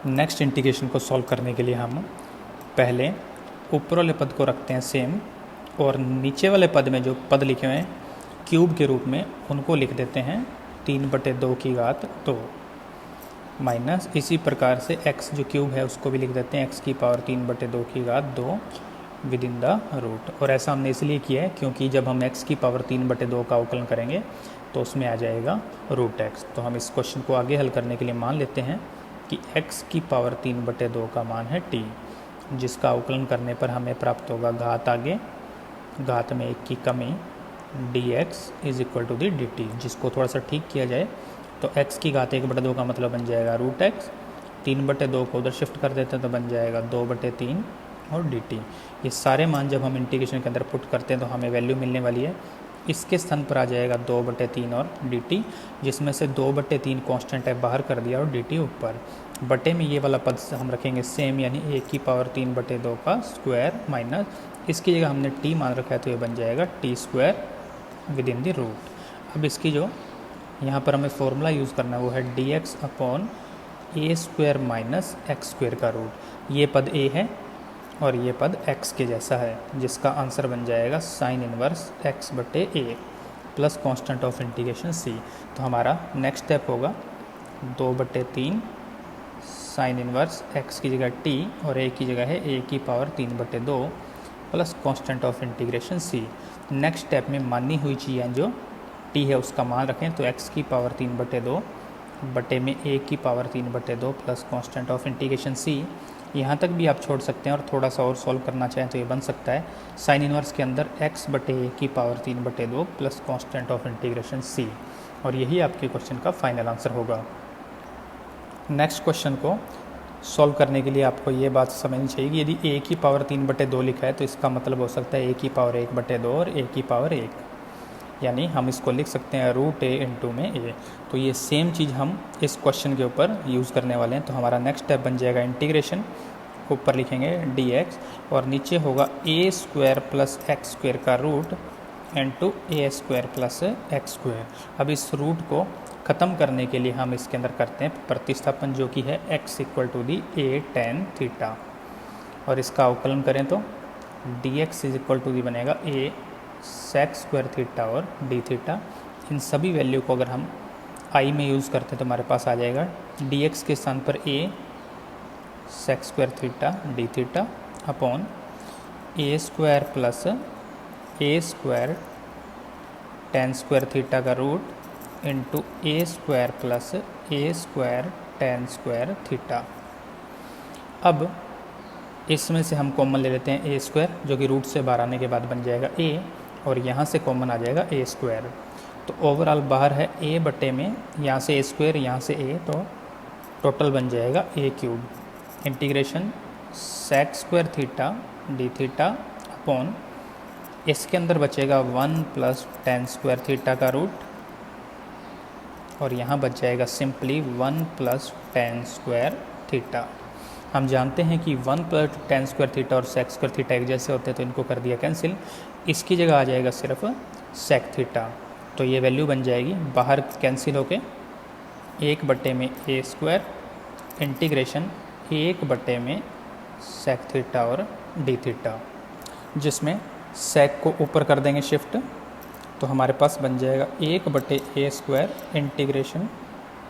Next integration को solve करने के लिए हम पहले ऊपर वाले पद को रखते हैं सेम और नीचे वाले पद में जो पद लिखे हुए हैं क्यूब के रूप में उनको लिख देते हैं 3/2 की घात 2 माइनस इसी प्रकार से x जो क्यूब है उसको भी लिख देते हैं x की पावर 3/2 की घात 2 विद इन द रूट। और ऐसा हमने इसलिए किया है क्योंकि जब हम x की पावर 3/2 का अवकलन करेंगे तो उसमें आ जाएगा रूट x। तो हम इस क्वेश्चन को आगे हल करने के लिए मान लेते हैं कि x की पावर 3/2 का मान है t, जिसका अवकलन करने पर हमें प्राप्त होगा घात आगे घात में 1 की कमी dx is equal to the dt। जिसको थोड़ा सा ठीक किया जाए तो x की घात 1/2 का मतलब बन जाएगा रूट x, 3/2 को उधर शिफ्ट कर देते हैं तो बन जाएगा 2/3 और dt। ये सारे मान जब हम इंटीग्रेशन के अंदर पुट करते हैं तो हमें वैल्यू मिलने वाली है। इसके स्थान पर आ जाएगा 2/3 और dt, जिसमें से 2/3 कांस्टेंट है बाहर कर दिया और dt ऊपर। बटे में ये वाला पद हम रखेंगे सेम, यानी 1 की पावर 3/2 का स्क्वायर माइनस इसकी जगह हमने t मान रखा है तो ये बन जाएगा t² with in the root. अब इसकी जो यहाँ पर हमें फॉर्मूला यूज़ करना है वो है dx upon a² minus x² का रूट। ये पद a है और ये पद x के जैसा है, जिसका आंसर बन जाएगा sine inverse x/a plus constant of integration c। तो हमारा नेक्स्ट स्टेप होगा 2/3 साइन इनवर्स x की जगह t और a की जगह है a की power 3/2 plus constant of integration c। Next step में मानी हुई चीज़ें जो t है उसका मान रखें तो x की पावर 3/2 बटे में a की power 3/2 plus constant of integration c। यहाँ तक भी आप छोड़ सकते हैं और थोड़ा सा और सॉल्व करना चाहें तो ये बन सकता है साइन इनवर्स के अंदर x/a की power 3/2 plus constant of integration c। और यही आपके क्वेश्चन का फाइनल आंसर होगा। नेक्स्ट क्वेश्चन को सॉल्व करने के लिए आपको ये बात समझनी चाहिए कि यदि a की पावर 3/2 लिखा है तो इसका मतलब हो सकता है a की पावर 1/2 और a की पावर 1, यानी हम इसको लिख सकते हैं रूट a इंटू में a। तो ये सेम चीज़ हम इस क्वेश्चन के ऊपर यूज़ करने वाले हैं। तो हमारा नेक्स्ट स्टेप बन जाएगा इंटीग्रेशन, ऊपर लिखेंगे dx और नीचे होगा a² प्लस x² का root into a² plus x²। अब इस रूट को ख़त्म करने के लिए हम इसके अंदर करते हैं प्रतिस्थापन, जो कि है x equal to the a tan theta. और इसका अवकलन करें तो dx is equal to the बनेगा a sec² थीटा और d थीटा। इन सभी वैल्यू को अगर हम i में यूज़ करते हैं तो हमारे पास आ जाएगा dx के स्थान पर a sec² theta d theta upon a² plus a² tan² theta का root into a² plus a² tan² theta. अब इसमें से हम कॉमन ले लेते हैं a² जो कि रूट से बाहर आने के बाद बन जाएगा a और यहाँ से कॉमन आ जाएगा a²। तो ओवरऑल बाहर है a बटे में यहाँ से a² यहाँ से a, तो टोटल बन जाएगा a³ integration sec² theta d theta upon इसके अंदर बचेगा 1 प्लस tan² थीटा का रूट और यहाँ बच जाएगा सिंपली 1 प्लस tan² थीटा। हम जानते हैं कि 1 प्लस tan² थीटा और sec² थीटा एक जैसे होते हैं तो इनको कर दिया कैंसिल। इसकी जगह आ जाएगा सिर्फ sec थीटा, तो ये वैल्यू बन जाएगी बाहर कैंसिल होके 1 बटे में a² इंटीग्रेशन 1 बटे में sec थीटा और d थीटा, जिसमें sec को ऊपर कर देंगे शिफ्ट तो हमारे पास बन जाएगा 1 बटे a² integration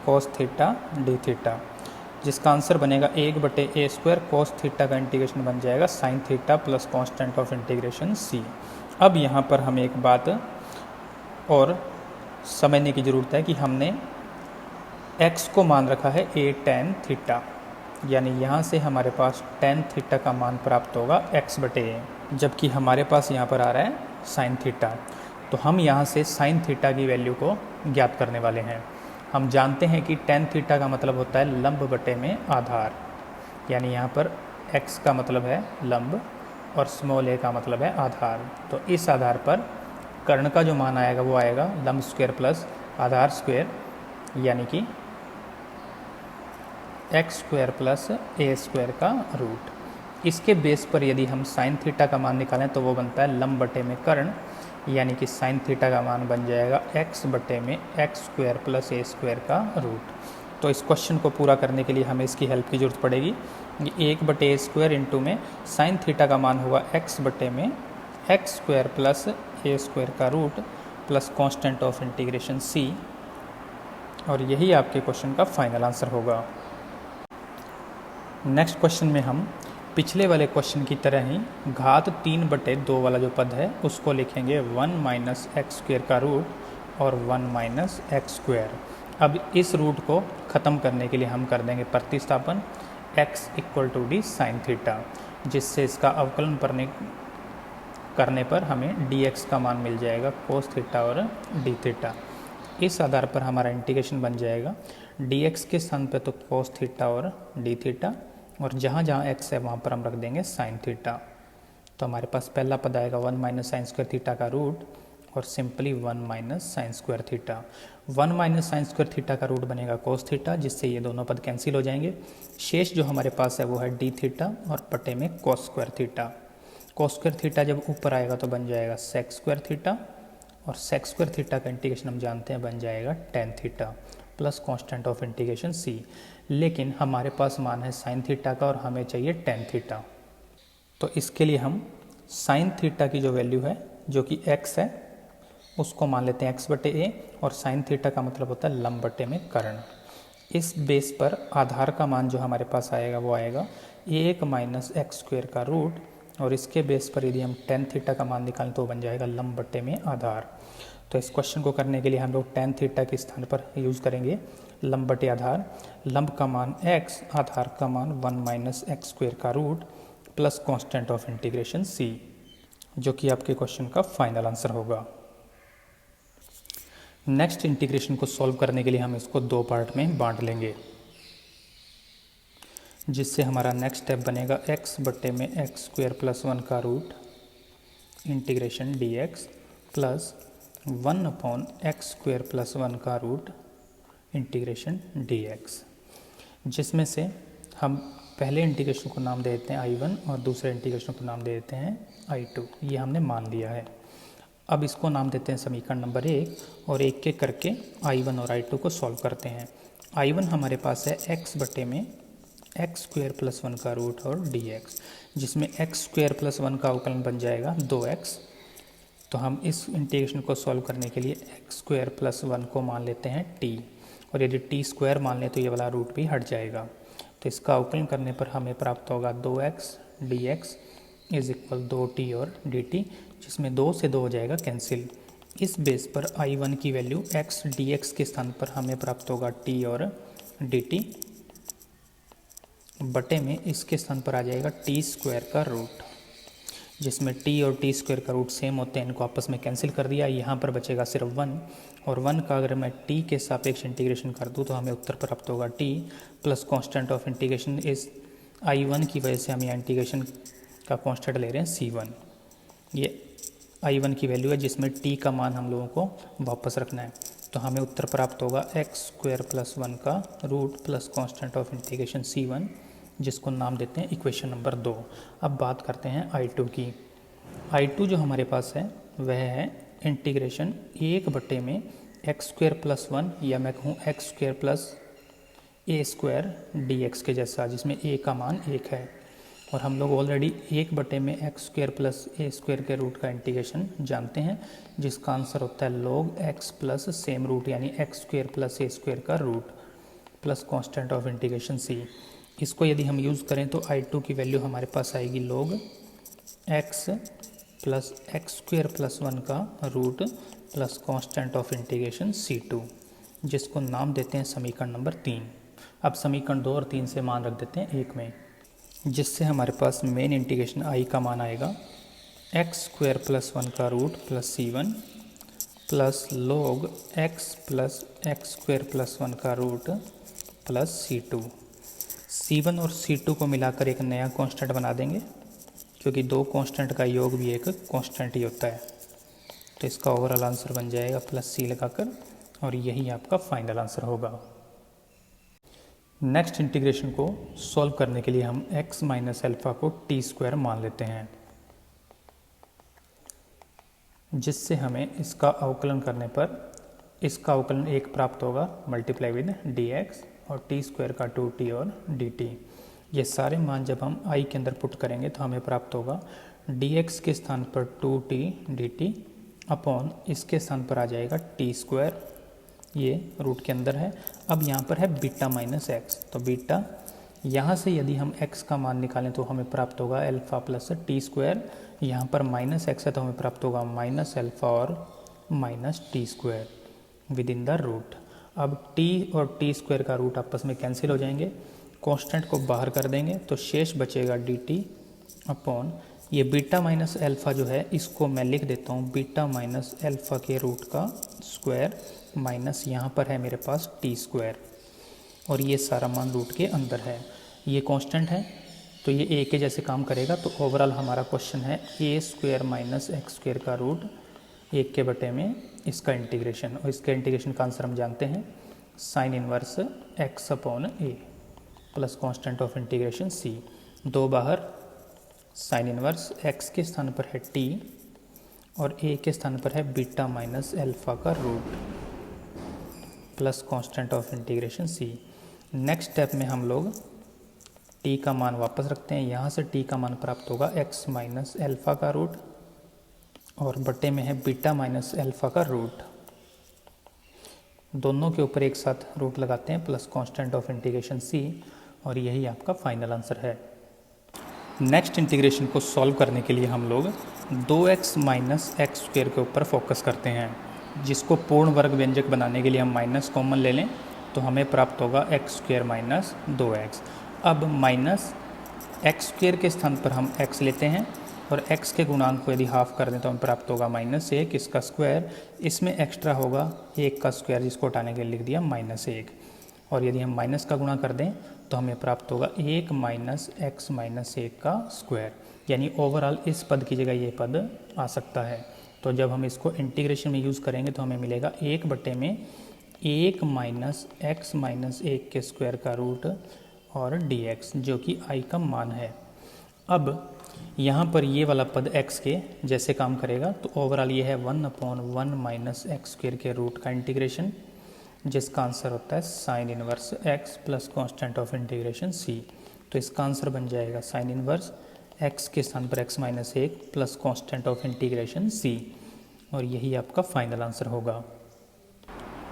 cos theta d theta, जिसका आंसर बनेगा 1 बटे a² cos थीटा का इंटीग्रेशन बन जाएगा sin theta plus constant of integration c। अब यहाँ पर हमें एक बात और समझने की ज़रूरत है कि हमने x को मान रखा है a tan थीटा, यानी यहाँ से हमारे पास tan थीटा का मान प्राप्त होगा x/a, जबकि हमारे पास यहाँ पर आ रहा है sin थीटा। तो हम यहाँ से sin थीटा की वैल्यू को ज्ञात करने वाले हैं। हम जानते हैं कि tan थीटा का मतलब होता है लंब बटे में आधार, यानी यहाँ पर x का मतलब है लंब और स्मॉल a का मतलब है आधार। तो इस आधार पर कर्ण का जो मान आएगा वो आएगा लंब स्क्वायर प्लस आधार स्क्वायर, यानी कि x² प्लस a² का रूट। इसके बेस पर यदि हम साइन थीटा का मान निकालें तो वो बनता है लंब बटे में कर्ण, यानी कि साइन थीटा का मान बन जाएगा x बटे में x² प्लस a² का रूट। तो इस क्वेश्चन को पूरा करने के लिए हमें इसकी हेल्प की ज़रूरत पड़ेगी। 1/a² इंटू में साइन थीटा का मान होगा x/में x² प्लस a² का root plus constant of integration c, और यही आपके क्वेश्चन का फाइनल आंसर होगा। नेक्स्ट क्वेश्चन में हम पिछले वाले क्वेश्चन की तरह ही घात 3/2 वाला जो पद है उसको लिखेंगे 1 माइनस x² का रूट और 1 माइनस x²। अब इस रूट को ख़त्म करने के लिए हम कर देंगे प्रतिस्थापन x equal to D sine theta, जिससे इसका अवकलन करने पर हमें dx का मान मिल जाएगा कोस थीटा और डी थीटा। इस आधार पर हमारा इंटीग्रेशन बन जाएगा dx के स्थान पे तो कोस थीटा और डी थीटा, और जहाँ जहाँ x है वहाँ पर हम रख देंगे साइन थीटा। तो हमारे पास पहला पद आएगा 1 माइनस साइन स्क्वायर थीटा का रूट और simply 1 minus sine square theta. 1 minus sine square theta का रूट बनेगा कोस थीटा, जिससे ये दोनों पद कैंसिल हो जाएंगे। शेष जो हमारे पास है वो है डी थीटा और पटे में cos square theta. Cos square theta जब ऊपर आएगा तो बन जाएगा सेक स्क्वायर थीटा, और सेक स्क्वायर थीटा का इंटीग्रेशन हम जानते हैं बन जाएगा tan theta plus constant of integration c। लेकिन हमारे पास मान है साइन थीटा का और हमें चाहिए टेन थीटा, तो इसके लिए हम साइन थीटा की जो वैल्यू है जो कि x है उसको मान लेते हैं x/a, और साइन थीटा का मतलब होता है लंब बटे में कर्ण। इस बेस पर आधार का मान जो हमारे पास आएगा वो आएगा 1 माइनस x² का रूट, और इसके बेस पर यदि हम टेन थीटा का मान निकालें तो बन जाएगा लंब बटे में आधार। तो इस क्वेश्चन को करने के लिए हम लोग टेन थीटा के स्थान पर यूज़ करेंगे लंब बटे आधार। लंब का मान x, आधार का मान 1 माइनस x² का root plus constant of integration c, जो कि आपके क्वेश्चन का फाइनल आंसर होगा। नेक्स्ट इंटीग्रेशन को सॉल्व करने के लिए हम इसको दो पार्ट में बांट लेंगे, जिससे हमारा नेक्स्ट स्टेप बनेगा x/में x² प्लस 1 का root integration dx plus 1/x² plus 1 का रूट इंटीग्रेशन dx, जिसमें से हम पहले इंटीग्रेशन को नाम दे देते हैं I1 और दूसरे इंटीग्रेशन को नाम दे देते हैं I2। ये हमने मान लिया है। अब इसको नाम देते हैं समीकरण नंबर 1 और एक के करके I1 और I2 को सॉल्व करते हैं। I1 हमारे पास है x/में x² प्लस 1 का रूट और dx, जिसमें x² प्लस 1 का अवकलन बन जाएगा 2x। तो हम इस इंटीग्रेशन को सॉल्व करने के लिए x² प्लस 1 को मान लेते हैं t, और यदि t² मान लें तो ये वाला रूट भी हट जाएगा। तो इसका अवकलन करने पर हमें प्राप्त होगा 2x dx is equal 2t और dt, जिसमें 2 से 2 हो जाएगा कैंसिल। इस बेस पर I1 की वैल्यू x dx के स्थान पर हमें प्राप्त होगा t और dt, बटे में इसके स्थान पर आ जाएगा t² का रूट, जिसमें t और t² का रूट सेम होते हैं, इनको आपस में कैंसिल कर दिया। यहाँ पर बचेगा सिर्फ 1, और 1 का अगर मैं t के सापेक्ष इंटीग्रेशन कर दूँ तो हमें उत्तर प्राप्त होगा t plus constant of integration इस I1 की वजह से हम यहाँ इंटीग्रेशन का कांस्टेंट ले रहे हैं c1। ये I1 की वैल्यू है जिसमें t का मान हम लोगों को वापस रखना है। तो हमें उत्तर प्राप्त होगा x² प्लस 1 का root plus constant of integration c1, जिसको नाम देते हैं इक्वेशन नंबर 2। अब बात करते हैं I2 की। I2 जो हमारे पास है वह है इंटीग्रेशन 1/में x² प्लस 1, या मैं कहूँ x² प्लस a² dx के जैसा, जिसमें a का मान 1 है, और हम लोग ऑलरेडी 1/में x² प्लस a² के रूट का इंटीग्रेशन जानते हैं, जिसका आंसर होता है log x plus same root यानी x² प्लस a² का root plus constant of integration c। इसको यदि हम यूज़ करें तो I2 की वैल्यू हमारे पास आएगी log x plus x² plus 1 का root plus constant of integration c2, जिसको नाम देते हैं समीकरण नंबर 3। अब समीकरण 2 और 3 से मान रख देते हैं 1 में, जिससे हमारे पास मेन इंटीग्रेशन I का मान आएगा x² प्लस 1 का root plus c1 plus log x plus x² plus 1 का रूट प्लस c2। c1 और c2 को मिलाकर एक नया कांस्टेंट बना देंगे, क्योंकि दो कांस्टेंट का योग भी एक कांस्टेंट ही होता है। तो इसका ओवरऑल आंसर बन जाएगा प्लस c लगाकर, और यही आपका फाइनल आंसर होगा। नेक्स्ट इंटीग्रेशन को सॉल्व करने के लिए हम x माइनस अल्फ़ा को t² मान लेते हैं, जिससे हमें इसका अवकलन करने पर इसका अवकलन 1 प्राप्त होगा मल्टीप्लाई विद dx, और टी स्क्वायर का 2t और dt। ये सारे मान जब हम i के अंदर पुट करेंगे तो हमें प्राप्त होगा dx के स्थान पर 2t dt अपॉन इसके स्थान पर आ जाएगा टी स्क्वायर, ये रूट के अंदर है। अब यहाँ पर है बीटा माइनस एक्स, तो बीटा यहाँ से यदि हम x का मान निकालें तो हमें प्राप्त होगा अल्फ़ा प्लस टी स्क्वायर, यहाँ पर माइनस एक्स है तो हमें प्राप्त होगा माइनस अल्फ़ा और minus t square within the root. अब t और टी स्क्वायर का रूट आपस में कैंसिल हो जाएंगे, कांस्टेंट को बाहर कर देंगे तो शेष बचेगा dt अपॉन ये बीटा माइनस अल्फ़ा जो है इसको मैं लिख देता हूँ बीटा माइनस अल्फ़ा के रूट का स्क्वायर माइनस यहाँ पर है मेरे पास टी स्क्वायर, और ये सारा मान रूट के अंदर है। ये कांस्टेंट है तो ये a के जैसे काम करेगा। तो ओवरऑल हमारा क्वेश्चन है a square minus x square का रूट 1 के बटे में इसका इंटीग्रेशन, और इसके इंटीग्रेशन का आंसर हम जानते हैं sine inverse x upon a plus constant of integration c। 2 बाहर, साइन इनवर्स x के स्थान पर है t और a के स्थान पर है बीटा माइनस अल्फ़ा का root plus constant of integration c। Next step में हम लोग t का मान वापस रखते हैं, यहाँ से t का मान प्राप्त होगा x माइनस अल्फ़ा का रूट और बटे में है बीटा माइनस अल्फ़ा का रूट, दोनों के ऊपर एक साथ रूट लगाते हैं plus constant of integration c, और यही आपका फाइनल आंसर है। नेक्स्ट इंटीग्रेशन को सॉल्व करने के लिए हम लोग 2x माइनस एक्स स्क्वायर के ऊपर फोकस करते हैं, जिसको पूर्ण वर्ग व्यंजक बनाने के लिए हम माइनस कॉमन ले लें तो हमें प्राप्त होगा एक्स स्क्वायर माइनस 2x। अब माइनस एक्स स्क्वायर के स्थान पर हम x लेते हैं और x के गुणांक को यदि हाफ कर दें तो हमें प्राप्त होगा -1 इसका स्क्वायर, इसमें एक्स्ट्रा होगा 1 का स्क्वायर जिसको हटाने के लिए लिख दिया -1, और यदि हम माइनस का गुणा कर दें तो हमें प्राप्त होगा 1 माइनस एक्स माइनस 1 का स्क्वायर, यानी ओवरऑल इस पद की जगह ये पद आ सकता है। तो जब हम इसको इंटीग्रेशन में यूज़ करेंगे तो हमें मिलेगा 1 बटे में 1 माइनस एक्स माइनस 1 के स्क्वायर का रूट और dx जो कि i का मान है। अब यहाँ पर ये वाला पद x के जैसे काम करेगा तो ओवरऑल ये है 1/1 माइनस एक्स स्क्वायर के रूट का इंटीग्रेशन, जिसका आंसर होता है sine inverse x plus constant of integration c। तो इसका आंसर बन जाएगा साइन इनवर्स x के स्थान पर x minus 1 plus constant of integration c, और यही आपका फाइनल आंसर होगा।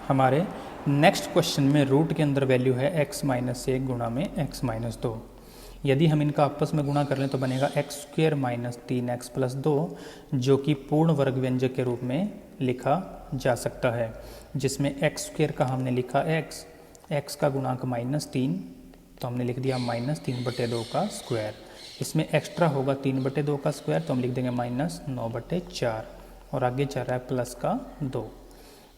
हमारे नेक्स्ट क्वेश्चन में रूट के अंदर वैल्यू है x माइनस 1 गुणा में x माइनस 2। यदि हम इनका आपस में गुणा कर लें तो बनेगा x square minus 3x plus 2, जो कि पूर्ण वर्ग व्यंजक के रूप में लिखा जा सकता है, जिसमें एक्स स्क्वायर का हमने लिखा x का गुणांक -3 तो हमने लिख दिया -3/2 का स्क्वायर, इसमें एक्स्ट्रा होगा 3/2 का स्क्वायर तो हम लिख देंगे -9/4, और आगे चल रहा है प्लस का 2,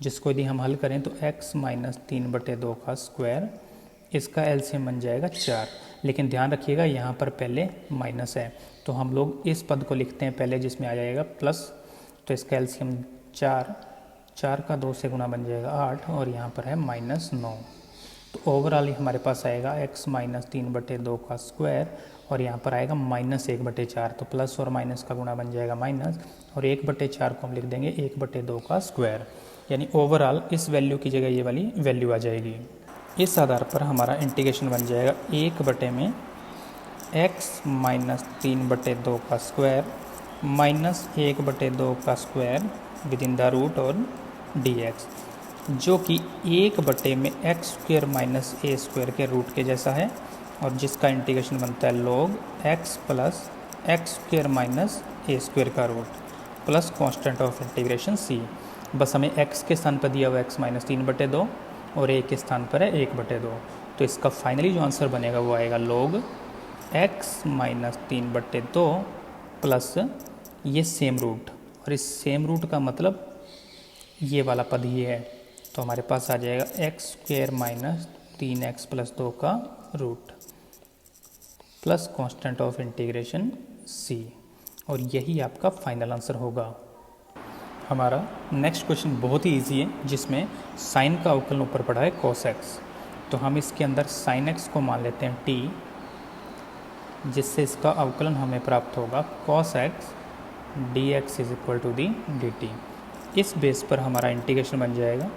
जिसको यदि हम हल करें तो x माइनस 3/2 का स्क्वायर, इसका एलसीएम बन जाएगा 4। लेकिन ध्यान रखिएगा यहाँ पर पहले माइनस है तो हम लोग इस पद को लिखते हैं पहले जिसमें आ जाएगा प्लस, तो इसका एलसीएम 4 का 2 से गुना बन जाएगा 8, और यहाँ पर है -9। तो ओवरऑल हमारे पास आएगा x माइनस 3/2 का स्क्वायर, और यहाँ पर आएगा -1/4, तो प्लस और माइनस का गुणा बन जाएगा माइनस, और 1/4 को हम लिख देंगे 1/2 का स्क्वायर, यानी ओवरऑल इस वैल्यू की जगह ये वाली वैल्यू आ जाएगी। इस आधार पर हमारा इंटीग्रेशन बन जाएगा 1 बटे में x माइनस 3/2 का स्क्वायर माइनस 1/2 का square within the root और dx, जो कि 1 बटे में x square minus a square के रूट के जैसा है, और जिसका इंटीग्रेशन बनता है log x plus x square minus a square का root plus constant of integration c। बस हमें x के स्थान पर दिया हुआ x माइनस 3/2 और a के स्थान पर है 1/2, तो इसका फाइनली जो आंसर बनेगा वो आएगा log x माइनस 3/2 प्लस ये सेम रूट, और इस सेम रूट का मतलब ये वाला पद ही है, तो हमारे पास आ जाएगा x square minus 3x plus 2 का root plus constant of integration c, और यही आपका फाइनल आंसर होगा। हमारा नेक्स्ट क्वेश्चन बहुत ही इजी है, जिसमें साइन का अवकलन ऊपर पड़ा है cos x, तो हम इसके अंदर sin x को मान लेते हैं t, जिससे इसका अवकलन हमें प्राप्त होगा cos x dx is equal to the dt। इस बेस पर हमारा इंटीग्रेशन बन जाएगा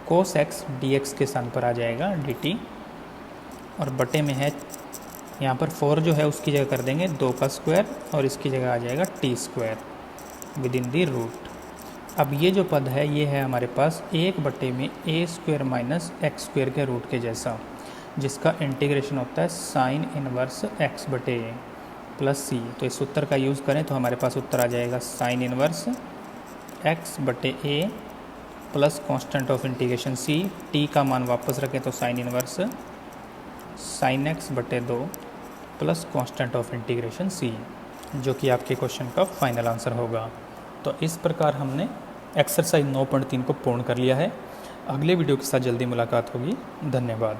cos x dx के स्थान पर आ जाएगा dt और बटे में है यहाँ पर 4 जो है उसकी जगह कर देंगे 2 का स्क्वायर और इसकी जगह आ जाएगा t square within the root. अब ये जो पद है ये है हमारे पास 1 बटे में ए स्क्वायर माइनस एक्स स्क्वायर के रूट के जैसा, जिसका इंटीग्रेशन होता है साइन इनवर्स एक्स बटे ए प्लस सी। तो इस उत्तर का यूज़ करें तो हमारे पास उत्तर आ जाएगा साइन इनवर्स एक्स बटे a plus constant of integration c. T का मान वापस रखें तो साइन इनवर्स साइन एक्स बटे 2 प्लस कांस्टेंट ऑफ इंटीग्रेशन सी, जो कि आपके क्वेश्चन का फाइनल आंसर होगा। तो इस प्रकार हमने एक्सरसाइज 9.3 को पूर्ण कर लिया है। अगले वीडियो के साथ जल्दी मुलाकात होगी। धन्यवाद।